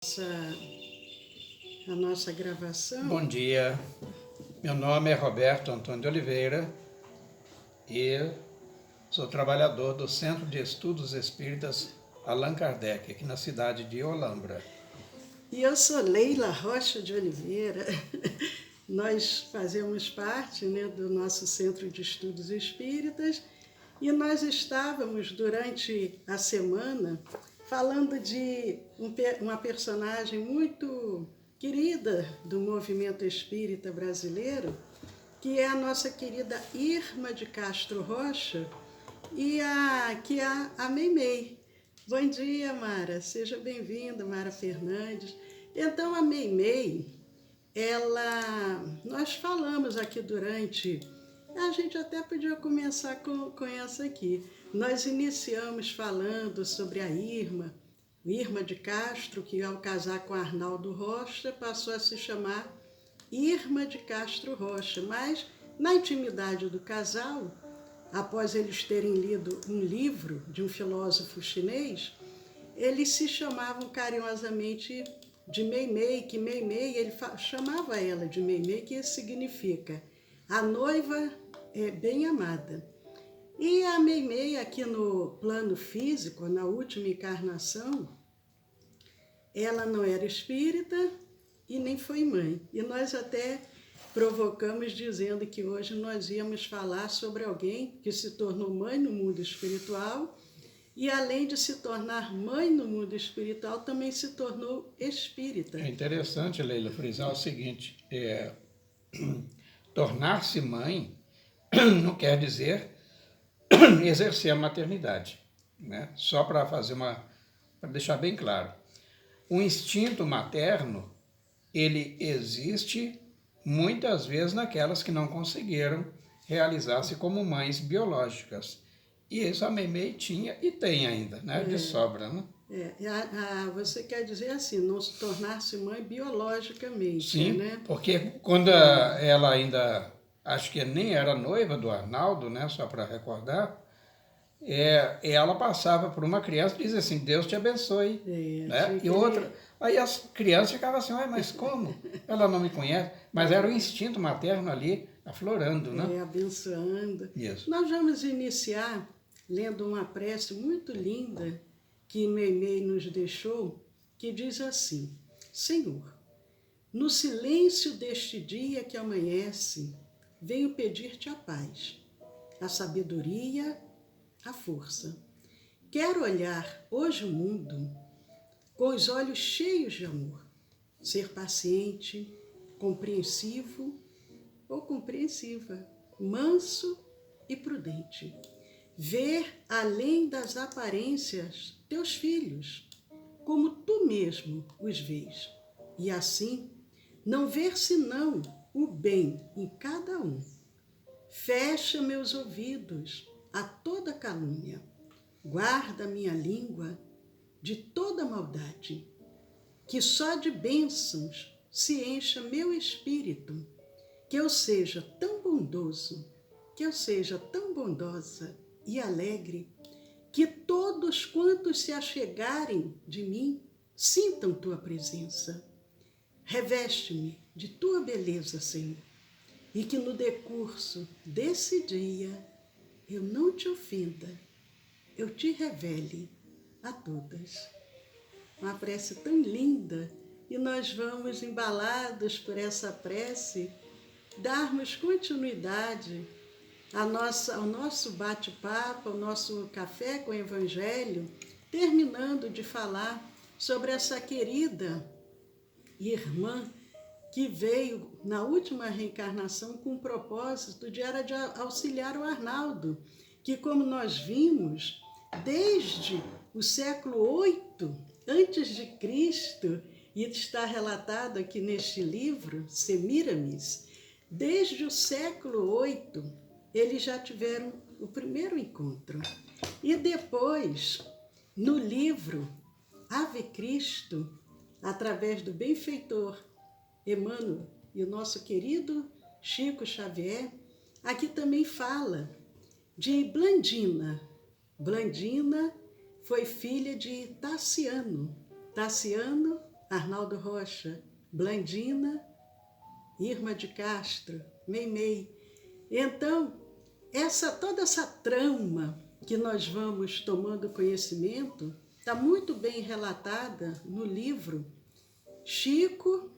a nossa gravação. Bom dia, meu nome é Roberto Antônio de Oliveira e sou trabalhador do Centro de Estudos Espíritas Allan Kardec, aqui na cidade de Olambra. E eu sou Leila Rocha de Oliveira. Nós fazemos parte, do nosso Centro de Estudos Espíritas e nós estávamos durante a semana falando de uma personagem muito querida do movimento espírita brasileiro, que é a nossa querida Irma de Castro Rocha, e a Meimei. Bom dia, Mara. Seja bem-vinda, Mara Fernandes. Então, a Meimei, nós falamos aqui durante... A gente até podia começar com essa aqui. Nós iniciamos falando sobre a Irma de Castro, que ao casar com Arnaldo Rocha, passou a se chamar Irma de Castro Rocha. Mas, na intimidade do casal, após eles terem lido um livro de um filósofo chinês, eles se chamavam carinhosamente de Meimei, que Meimei, ele chamava ela de Meimei, que significa a noiva bem amada. E a Meimei, aqui no plano físico, na última encarnação, ela não era espírita e nem foi mãe. E nós até provocamos dizendo que hoje nós íamos falar sobre alguém que se tornou mãe no mundo espiritual e, além de se tornar mãe no mundo espiritual, também se tornou espírita. É interessante, Leila, frisar o seguinte, tornar-se mãe não quer dizer exercer a maternidade, né? Só para deixar bem claro. O instinto materno, ele existe muitas vezes naquelas que não conseguiram realizar-se como mães biológicas. E isso a Meimei tinha e tem ainda, né? De sobra, né? Você quer dizer assim, não se tornar-se mãe biologicamente, Sim, né? porque quando ela ainda, acho que nem era noiva do Arnaldo, né? Só para recordar, ela passava por uma criança e dizia assim, Deus te abençoe, né? E outra, aí as crianças ficavam assim, mas como? Ela não me conhece, mas era o instinto materno ali aflorando, né? Abençoando. Isso. Nós vamos iniciar lendo uma prece muito linda que Meimei nos deixou, que diz assim: Senhor, no silêncio deste dia que amanhece, venho pedir-te a paz, a sabedoria, a força. Quero olhar hoje o mundo com os olhos cheios de amor, ser paciente, compreensivo ou compreensiva, manso e prudente. Ver além das aparências teus filhos, como tu mesmo os vês, e assim não ver senão o bem em cada um. Fecha meus ouvidos a toda calúnia, guarda minha língua de toda maldade, que só de bênçãos se encha meu espírito, que eu seja tão bondoso, que eu seja tão bondosa e alegre, que todos quantos se achegarem de mim sintam tua presença. Reveste-me de tua beleza, Senhor, e que no decurso desse dia eu não te ofenda, eu te revele a todas. Uma prece tão linda, e nós vamos, embalados por essa prece, darmos continuidade ao nosso bate-papo, ao nosso café com o Evangelho, terminando de falar sobre essa querida irmã que veio na última reencarnação com o propósito de auxiliar o Arnaldo, que, como nós vimos, desde o século VIII antes de Cristo, e está relatado aqui neste livro, Semíramis, desde o século VIII, eles já tiveram o primeiro encontro. E depois, no livro Ave Cristo, através do benfeitor Emmanuel e o nosso querido Chico Xavier, aqui também fala de Blandina. Blandina foi filha de Tassiano. Tassiano Arnaldo Rocha, Blandina, Irma de Castro, Meimei. Então, toda essa trama que nós vamos tomando conhecimento está muito bem relatada no livro Chico,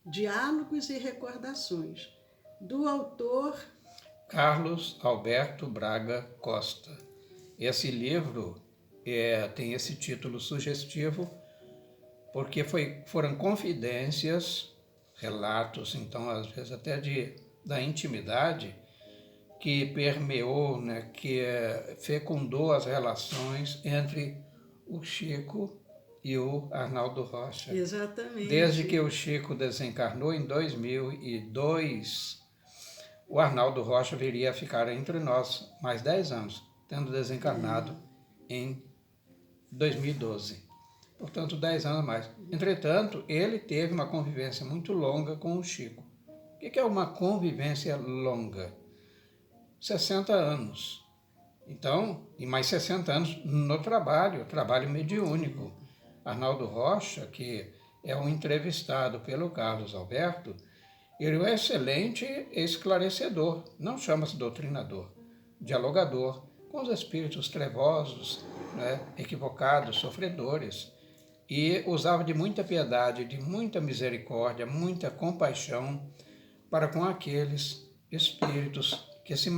Diálogos e Recordações, do autor Carlos Alberto Braga Costa. Esse livro tem esse título sugestivo porque foram confidências, relatos, então às vezes até da intimidade, que permeou, né, que fecundou as relações entre o Chico e o Arnaldo Rocha. Exatamente. Desde que o Chico desencarnou em 2002, o Arnaldo Rocha viria a ficar entre nós mais 10 anos, tendo desencarnado em 2012. Portanto, 10 anos a mais. Entretanto, ele teve uma convivência muito longa com o Chico. O que é uma convivência longa? 60 anos. Então, e mais 60 anos no trabalho mediúnico. Arnaldo Rocha, que é um entrevistado pelo Carlos Alberto, ele é um excelente esclarecedor, não chama-se doutrinador, dialogador com os espíritos trevosos, né, equivocados, sofredores, e usava de muita piedade, de muita misericórdia, muita compaixão para com aqueles espíritos que se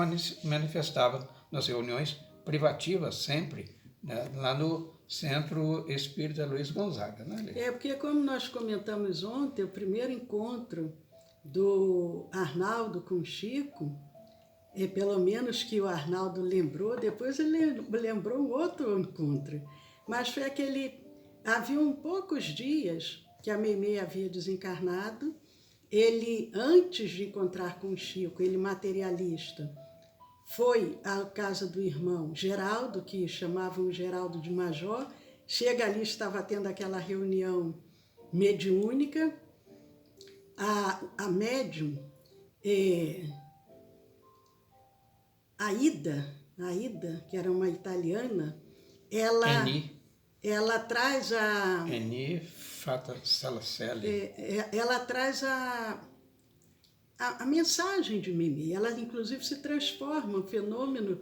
manifestavam nas reuniões privativas sempre, né, lá no Centro Espírita Luiz Gonzaga. Né? Porque como nós comentamos ontem, o primeiro encontro do Arnaldo com o Chico, pelo menos que o Arnaldo lembrou, depois ele lembrou um outro encontro, mas foi havia poucos dias que a Meimei havia desencarnado. Ele, antes de encontrar com o Chico, ele materialista, foi à casa do irmão Geraldo, que chamavam Geraldo de Major. Chega ali, estava tendo aquela reunião mediúnica. A médium, a Ida, que era uma italiana, ela traz Eni Fata Salacelli. Ela traz a mensagem de Mimi. Ela, inclusive, se transforma, um fenômeno,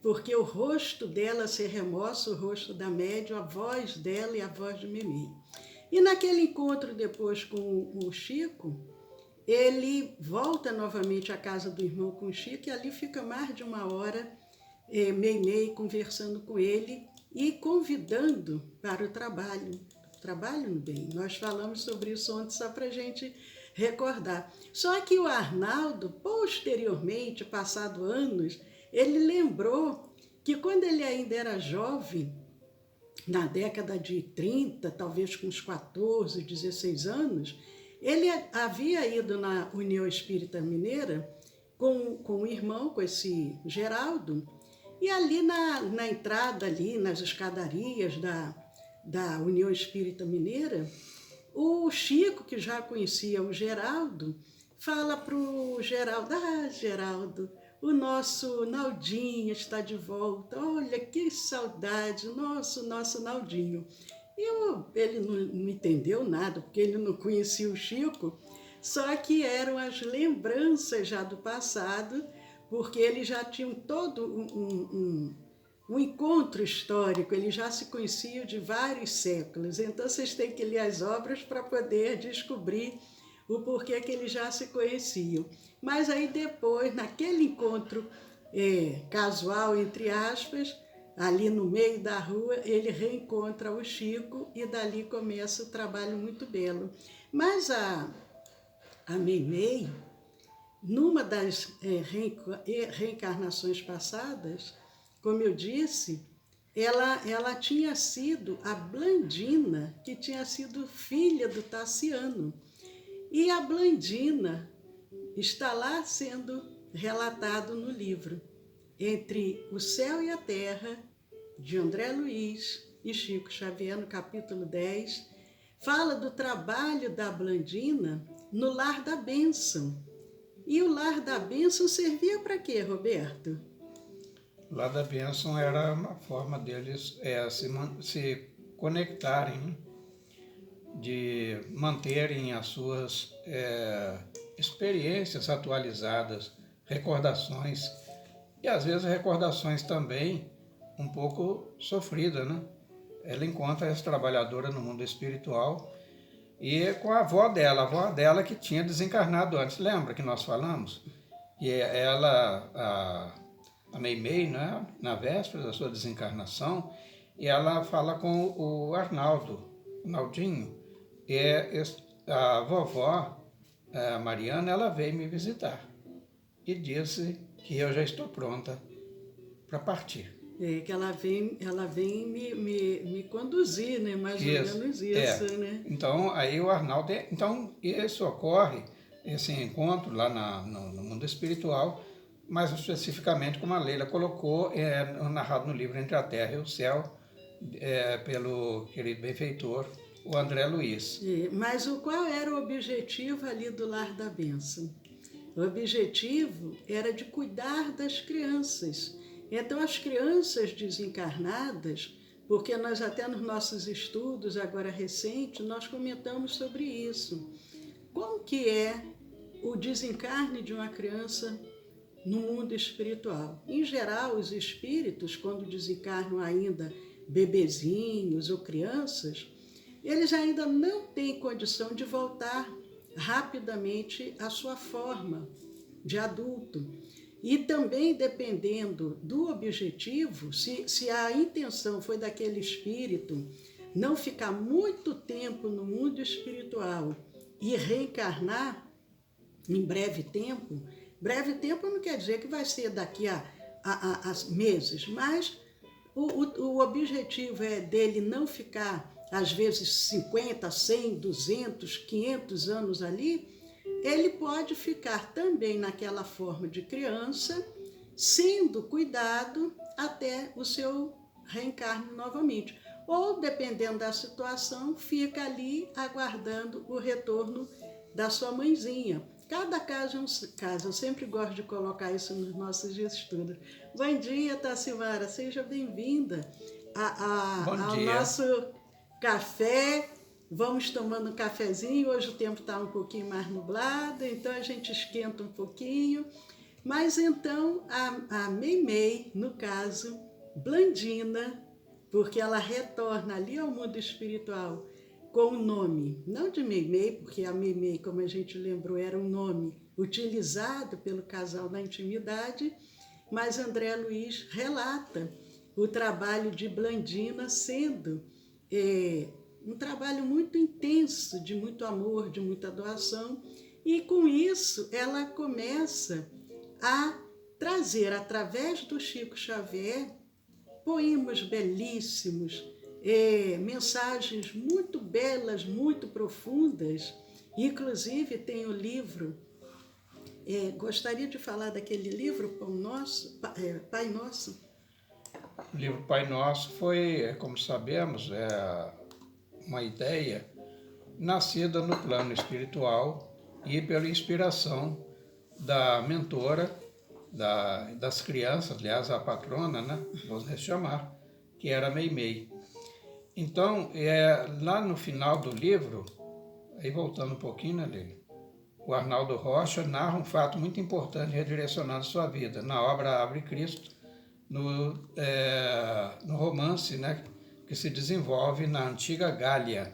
porque o rosto dela se remoça, o rosto da médium, a voz dela e a voz de Mimi. E naquele encontro depois com o Chico, ele volta novamente à casa do irmão com o Chico e ali fica mais de uma hora, Meimei conversando com ele e convidando para o trabalho no bem. Nós falamos sobre isso ontem só para a gente recordar. Só que o Arnaldo, posteriormente, passado anos, ele lembrou que quando ele ainda era jovem, na década de 30, talvez com uns 14, 16 anos, ele havia ido na União Espírita Mineira com o irmão, com esse Geraldo, e ali na entrada, ali nas escadarias da União Espírita Mineira, o Chico, que já conhecia o Geraldo, fala para o Geraldo: Geraldo, o nosso Naldinho está de volta, olha que saudade, nosso Naldinho. Ele não entendeu nada, porque ele não conhecia o Chico, só que eram as lembranças já do passado, porque eles já tinham todo um encontro histórico, eles já se conheciam de vários séculos. Então, vocês têm que ler as obras para poder descobrir o porquê que eles já se conheciam. Mas aí depois, naquele encontro casual, entre aspas, ali no meio da rua, ele reencontra o Chico e dali começa o trabalho muito belo. Mas a Meimei, numa das reencarnações passadas, como eu disse, ela tinha sido a Blandina, que tinha sido filha do Tassiano. E a Blandina está lá sendo relatado no livro, Entre o Céu e a Terra, de André Luiz e Chico Xavier, no capítulo 10, fala do trabalho da Blandina no Lar da Bênção. E o Lar da Bênção servia para quê, Roberto? O Lar da Bênção era uma forma deles se conectarem de manterem as suas experiências atualizadas, recordações, e às vezes recordações também um pouco sofridas, né? Ela encontra essa trabalhadora no mundo espiritual e com a avó dela que tinha desencarnado antes. Lembra que nós falamos? E ela, a Meimei, né, na véspera da sua desencarnação, e ela fala com o Arnaldinho, e a vovó, a Mariana, ela veio me visitar e disse que eu já estou pronta para partir. Que ela vem me conduzir, né? Mais ou menos isso, né? Então, aí o Arnaldo... Então, isso ocorre, esse encontro lá no mundo espiritual, mais especificamente, como a Leila colocou, narrado no livro Entre a Terra e o Céu, pelo querido benfeitor, o André Luiz. Mas qual era o objetivo ali do Lar da Bênção? O objetivo era de cuidar das crianças. Então, as crianças desencarnadas, porque nós até nos nossos estudos, agora recentes, nós comentamos sobre isso. Como que é o desencarne de uma criança no mundo espiritual? Em geral, os espíritos, quando desencarnam ainda bebezinhos ou crianças, eles ainda não têm condição de voltar rapidamente à sua forma de adulto. E também, dependendo do objetivo, se a intenção foi daquele espírito não ficar muito tempo no mundo espiritual e reencarnar em breve tempo não quer dizer que vai ser daqui a meses, mas o objetivo é dele não ficar, às vezes, 50, 100, 200, 500 anos ali. Ele pode ficar também naquela forma de criança, sendo cuidado até o seu reencarne novamente. Ou, dependendo da situação, fica ali aguardando o retorno da sua mãezinha. Cada caso é um caso, eu sempre gosto de colocar isso nos nossos estudos. Bom dia, Tassimara, seja bem-vinda ao nosso café. Vamos tomando um cafezinho, hoje o tempo está um pouquinho mais nublado, então a gente esquenta um pouquinho. Mas então a Meimei, no caso, Blandina, porque ela retorna ali ao mundo espiritual com o nome, não de Meimei, porque a Meimei, como a gente lembrou, era um nome utilizado pelo casal na intimidade, mas André Luiz relata o trabalho de Blandina sendo... um trabalho muito intenso, de muito amor, de muita doação, e com isso ela começa a trazer, através do Chico Xavier, poemas belíssimos, mensagens muito belas, muito profundas. Inclusive tem o livro, gostaria de falar daquele livro, Pai Nosso. O livro Pai Nosso foi, como sabemos, uma ideia nascida no plano espiritual e pela inspiração da mentora das crianças, aliás, a patrona, né, vamos chamar, que era a Meimei. Então, lá no final do livro, aí voltando um pouquinho, né, o Arnaldo Rocha narra um fato muito importante redirecionando sua vida, na obra Abre Cristo, no romance, né, que se desenvolve na antiga Gália.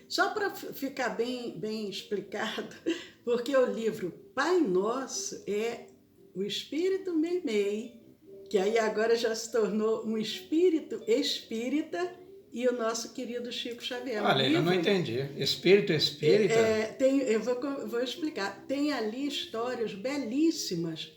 Só para ficar bem explicado, porque o livro Pai Nosso é o espírito Meimei, que aí agora já se tornou um espírito espírita, e o nosso querido Chico Xavier. Olha, eu não entendi. Espírito espírita? Eu vou explicar. Tem ali histórias belíssimas,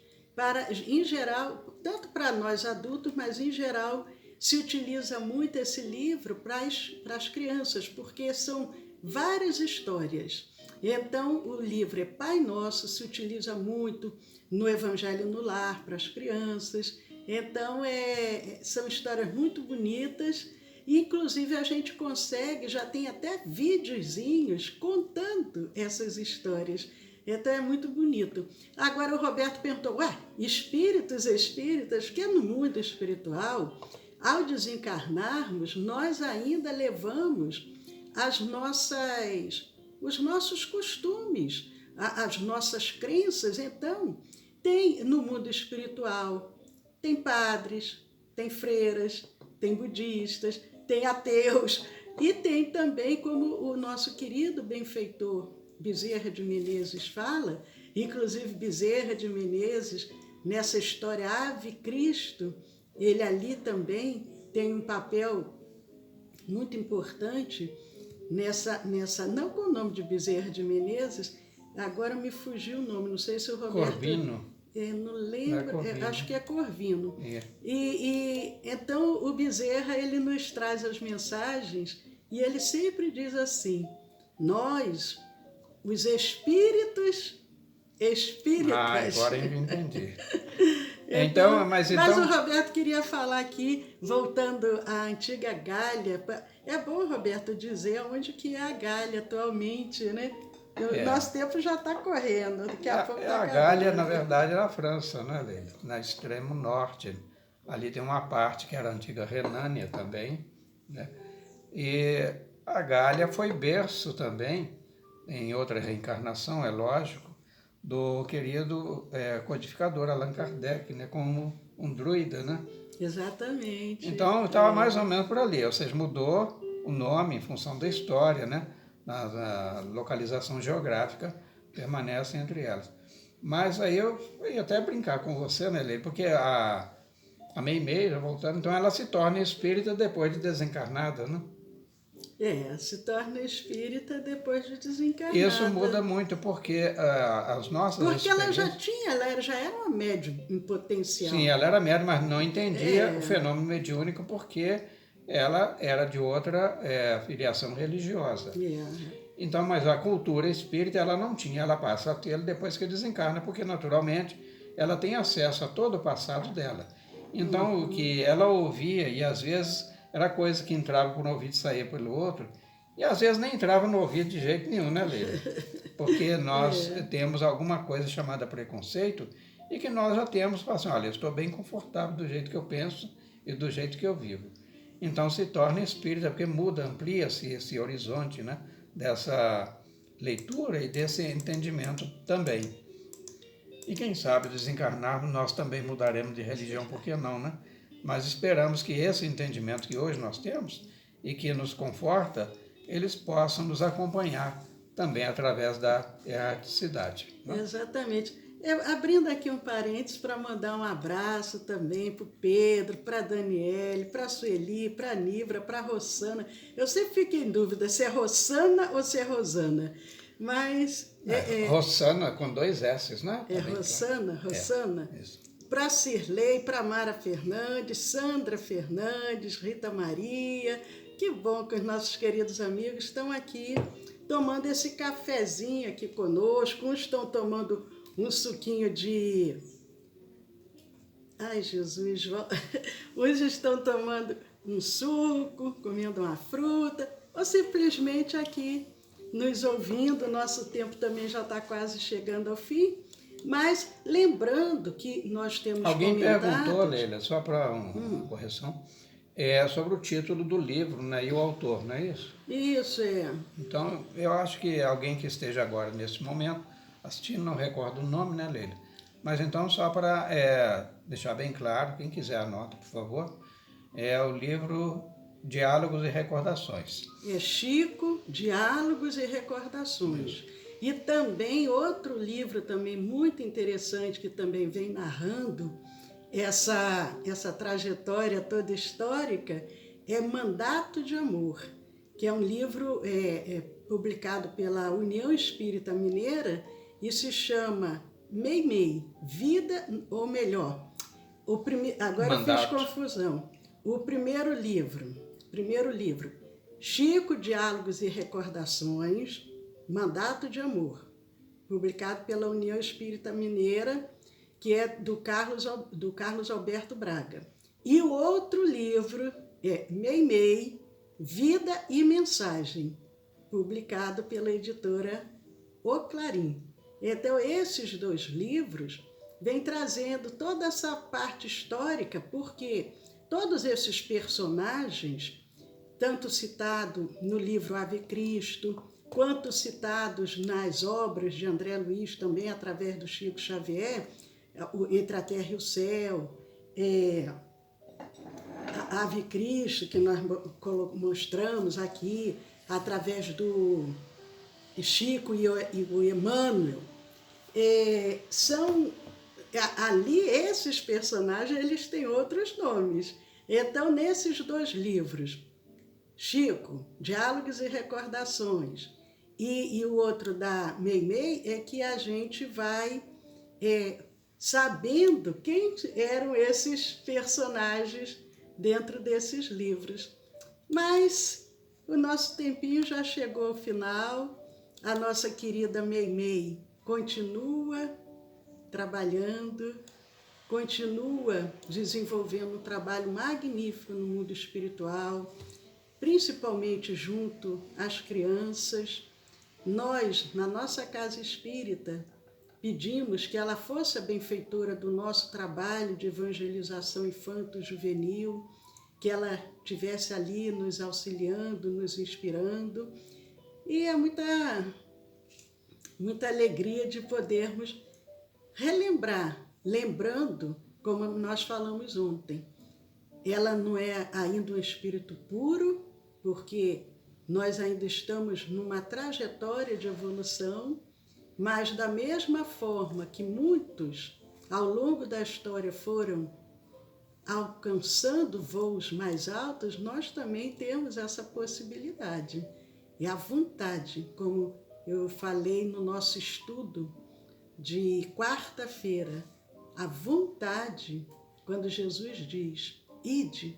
em geral, tanto para nós adultos, mas em geral se utiliza muito esse livro para as crianças, porque são várias histórias. Então, o livro Pai Nosso se utiliza muito no Evangelho no Lar para as crianças. Então, são histórias muito bonitas. Inclusive, a gente consegue, já tem até videozinhos contando essas histórias. Então, é muito bonito. Agora, o Roberto perguntou, espíritos espíritas, que no mundo espiritual, ao desencarnarmos, nós ainda levamos os nossos costumes, as nossas crenças. Então, tem no mundo espiritual, tem padres, tem freiras, tem budistas, tem ateus, e tem também, como o nosso querido benfeitor Bezerra de Menezes fala, inclusive Bezerra de Menezes, nessa história Ave Cristo, ele ali também tem um papel muito importante não com o nome de Bezerra de Menezes, agora me fugiu o nome, não sei se o Roberto... Corvino. Não lembro, acho que é Corvino. É. Então o Bezerra, ele nos traz as mensagens e ele sempre diz assim: nós, os espíritas... agora eu entendi. Mas o Roberto queria falar aqui, voltando à antiga Gália. É bom, Roberto, dizer onde que é a Gália atualmente, né? Nosso tempo já está correndo, daqui a pouco a Gália, na verdade, era a França, né, Leila? Na extremo norte. Ali tem uma parte que era a antiga Renânia também, né? E a Gália foi berço também, em outra reencarnação, é lógico, do querido codificador Allan Kardec, né, como um druida, né? Exatamente. Então, estava mais ou menos por ali, ou seja, mudou o nome em função da história, né? Na localização geográfica, permanece entre elas. Mas aí eu ia até brincar com você, né, Lei? Porque a Meimei, voltando, então ela se torna espírita depois de desencarnada, né? Se torna espírita depois de desencarnada. Isso muda muito, porque as nossas Porque ela já era uma médium em potencial. Sim, ela era médium, mas não entendia o fenômeno mediúnico, porque ela era de outra filiação religiosa. Então, mas a cultura espírita ela não tinha, ela passa a ter depois que desencarna, porque naturalmente ela tem acesso a todo o passado dela. Então, o que ela ouvia, e às vezes era coisa que entrava por um ouvido e saía pelo outro, e às vezes nem entrava no ouvido de jeito nenhum, né, Leila? Porque nós temos alguma coisa chamada preconceito, e que nós já temos, assim, olha, eu estou bem confortável do jeito que eu penso e do jeito que eu vivo. Então se torna espírita, porque muda, amplia-se esse horizonte, né, dessa leitura e desse entendimento também. E quem sabe, desencarnarmos, nós também mudaremos de religião, por que não, né? Mas esperamos que esse entendimento que hoje nós temos e que nos conforta, eles possam nos acompanhar também através da erraticidade. Né? Exatamente. Abrindo aqui um parênteses para mandar um abraço também para o Pedro, para a Daniele, para a Sueli, para a Nivra, para a Rossana. Eu sempre fico em dúvida se é Rossana ou se é Rosana. Mas... Rossana com 2 S's, né? Rossana. Para a Cirlei, para a Mara Fernandes, Sandra Fernandes, Rita Maria. Que bom que os nossos queridos amigos estão aqui tomando esse cafezinho aqui conosco. Uns estão tomando um suquinho de... Ai, Jesus! Uns estão tomando um suco, comendo uma fruta, ou simplesmente aqui nos ouvindo. Nosso tempo também já está quase chegando ao fim. Mas lembrando que nós temos Alguém perguntou, Leila, só para uma correção, sobre o título do livro, né, e o autor, não é isso? Isso, Então, eu acho que alguém que esteja agora, nesse momento, assistindo, não recordo o nome, né, Leila? Mas então, só para deixar bem claro, quem quiser anota, por favor, é o livro Diálogos e Recordações. Chico, Diálogos e Recordações. E também outro livro também muito interessante, que também vem narrando essa trajetória toda histórica, é Mandato de Amor, que é um livro publicado pela União Espírita Mineira e se chama Meimei, Vida, ou melhor, agora eu fiz confusão. O primeiro livro, Chico, Diálogos e Recordações, Mandato de Amor, publicado pela União Espírita Mineira, que é do Carlos Alberto Braga. E o outro livro é Meimei, Vida e Mensagem, publicado pela editora O Clarim. Então, esses 2 livros vêm trazendo toda essa parte histórica, porque todos esses personagens tanto citado no livro Ave Cristo, quanto citados nas obras de André Luiz, também através do Chico Xavier, Entre a Terra e o Céu, a Ave Cristo, que nós mostramos aqui, através do Chico e o Emmanuel, ali esses personagens eles têm outros nomes. Então, nesses 2 livros, Chico, Diálogos e Recordações, e o outro da Meimei, é que a gente vai sabendo quem eram esses personagens dentro desses livros. Mas o nosso tempinho já chegou ao final, a nossa querida Meimei continua trabalhando, continua desenvolvendo um trabalho magnífico no mundo espiritual, principalmente junto às crianças. Nós, na nossa casa espírita, pedimos que ela fosse a benfeitora do nosso trabalho de evangelização infanto-juvenil, que ela estivesse ali nos auxiliando, nos inspirando. E é muita alegria de podermos relembrar, lembrando, como nós falamos ontem, ela não é ainda um espírito puro, porque nós ainda estamos numa trajetória de evolução, mas da mesma forma que muitos, ao longo da história, foram alcançando voos mais altos, nós também temos essa possibilidade. E a vontade, como eu falei no nosso estudo de quarta-feira, a vontade, quando Jesus diz, ide,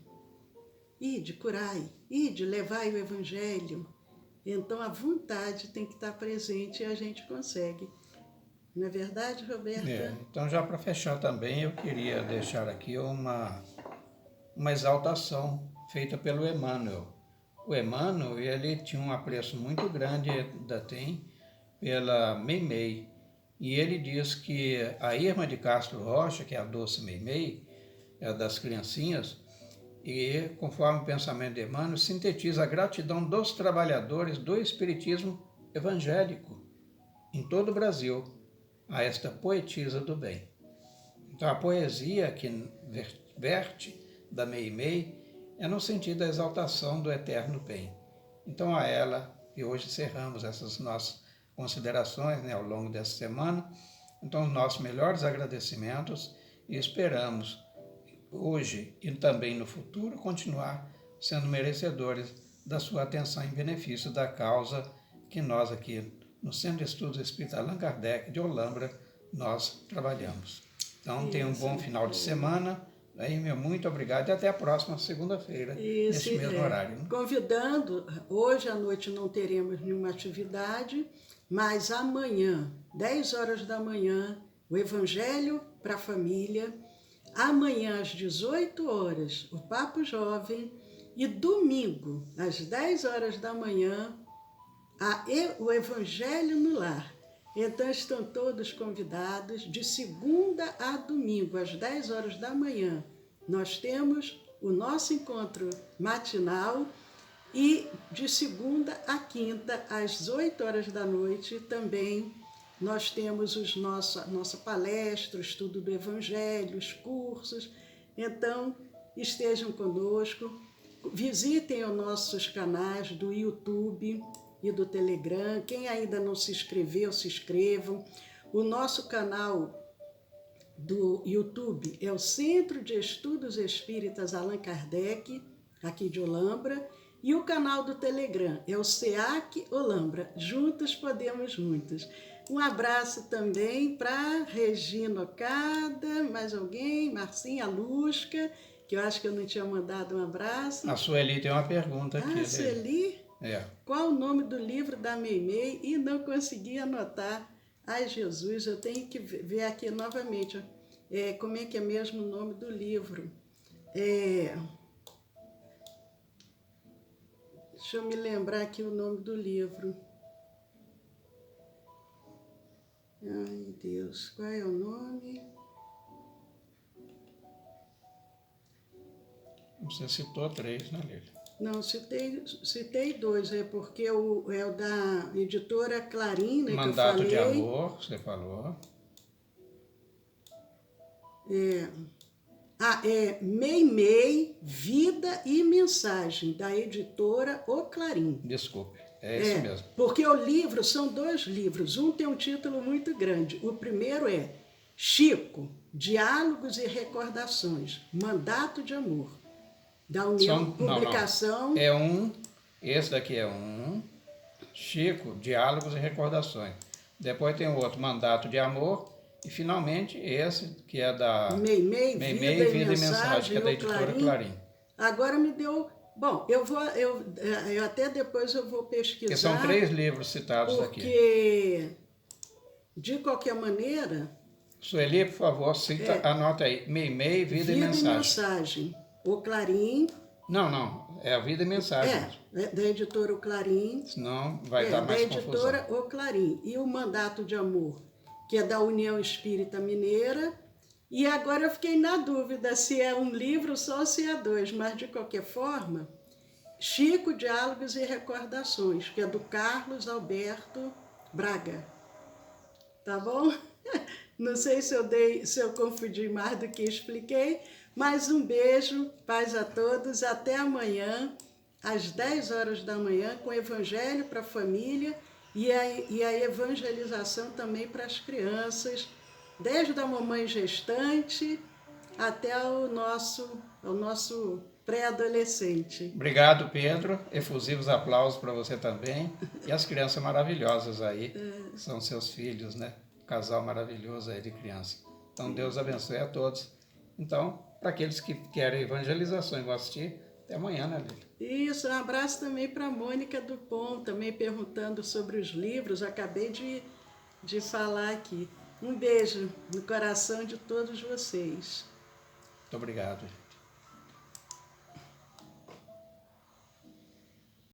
curai, ide, levai o Evangelho. Então, a vontade tem que estar presente e a gente consegue. Não é verdade, Roberta? Então, já para fechar também, eu queria deixar aqui uma exaltação feita pelo Emmanuel. O Emmanuel, ele tinha um apreço muito grande, ainda tem, pela Meimei. E ele diz que a Irma de Castro Rocha, que é a doce Meimei, é das criancinhas, e, conforme o pensamento de Emmanuel, sintetiza a gratidão dos trabalhadores do espiritismo evangélico em todo o Brasil a esta poetisa do bem. Então, a poesia que verte da Meimei é no sentido da exaltação do eterno bem. Então, a ela, e hoje encerramos essas nossas considerações, ao longo dessa semana. Então, os nossos melhores agradecimentos e esperamos hoje e também no futuro continuar sendo merecedores da sua atenção em benefício da causa que nós aqui no Centro de Estudos Espírita Allan Kardec de Olambra nós trabalhamos. Então, tenha um bom final de semana. Meu muito obrigado e até a próxima segunda-feira, nesse mesmo horário. Convidando, hoje à noite não teremos nenhuma atividade, mas amanhã, 10 horas da manhã, o Evangelho para a Família. Amanhã, às 18 horas, o Papo Jovem. E domingo, às 10 horas da manhã, o Evangelho no Lar. Então, estão todos convidados, de segunda a domingo, às 10 horas da manhã. Nós temos o nosso encontro matinal e de segunda a quinta, às 8 horas da noite, também nós temos a nossa palestra, o estudo do Evangelho, os cursos. Então, estejam conosco, visitem os nossos canais do YouTube e do Telegram. Quem ainda não se inscreveu, se inscrevam. O nosso canal do YouTube é o Centro de Estudos Espíritas Allan Kardec, aqui de Olambra, e o canal do Telegram é o SEAC Olambra. Juntos podemos muitos. Um abraço também para Regina Ocada, mais alguém, Marcinha Lusca, que eu acho que eu não tinha mandado um abraço. A Sueli tem uma pergunta aqui. Ah, Sueli? Qual o nome do livro da Meimei? E não consegui anotar. Ai, Jesus, eu tenho que ver aqui novamente. Como é que é mesmo o nome do livro? Deixa eu me lembrar aqui o nome do livro. Ai, Deus, qual é o nome? Você citou 3, né, Lília? Não, citei dois, é porque é o da editora Clarim, né, Mandato que eu de falei. Amor, você falou. Meimei, Vida e Mensagem, da editora O Clarim. Desculpe, é isso mesmo. Porque o livro, são dois livros, um tem um título muito grande. O primeiro é Chico, Diálogos e Recordações, Mandato de Amor, da União Publicação. Não. Esse daqui é um, Chico, Diálogos e Recordações. Depois tem o outro, Mandato de Amor, e finalmente esse, que é da Meimei, Vida e Mensagem, que é da editora Clarim. Agora me deu... Bom, eu até depois eu vou pesquisar. Porque são 3 livros citados aqui. Porque, de qualquer maneira... Sueli, por favor, anota aí. Meimei, Vida e Mensagem. O Clarim... Não, é a Vida e Mensagem. Da editora O Clarim. Senão vai dar mais confusão. Da editora O Clarim. E o Mandato de Amor, que é da União Espírita Mineira. E agora eu fiquei na dúvida se é um livro só ou se é 2, mas de qualquer forma, Chico, Diálogos e Recordações, que é do Carlos Alberto Braga. Tá bom? Não sei se eu confundi mais do que expliquei, mas um beijo, paz a todos, até amanhã, às 10 horas da manhã, com o Evangelho para a família e a evangelização também para as crianças, desde a mamãe gestante até o nosso pré-adolescente. Obrigado, Pedro. Efusivos aplausos para você também. E as crianças maravilhosas aí, são seus filhos, né? Um casal maravilhoso aí de criança. Então, Deus abençoe a todos. Então, para aqueles que querem evangelização e vão assistir, até amanhã, né, Lília? Isso, um abraço também para a Mônica Dupont, também perguntando sobre os livros. Acabei de falar aqui. Um beijo no coração de todos vocês. Muito obrigado.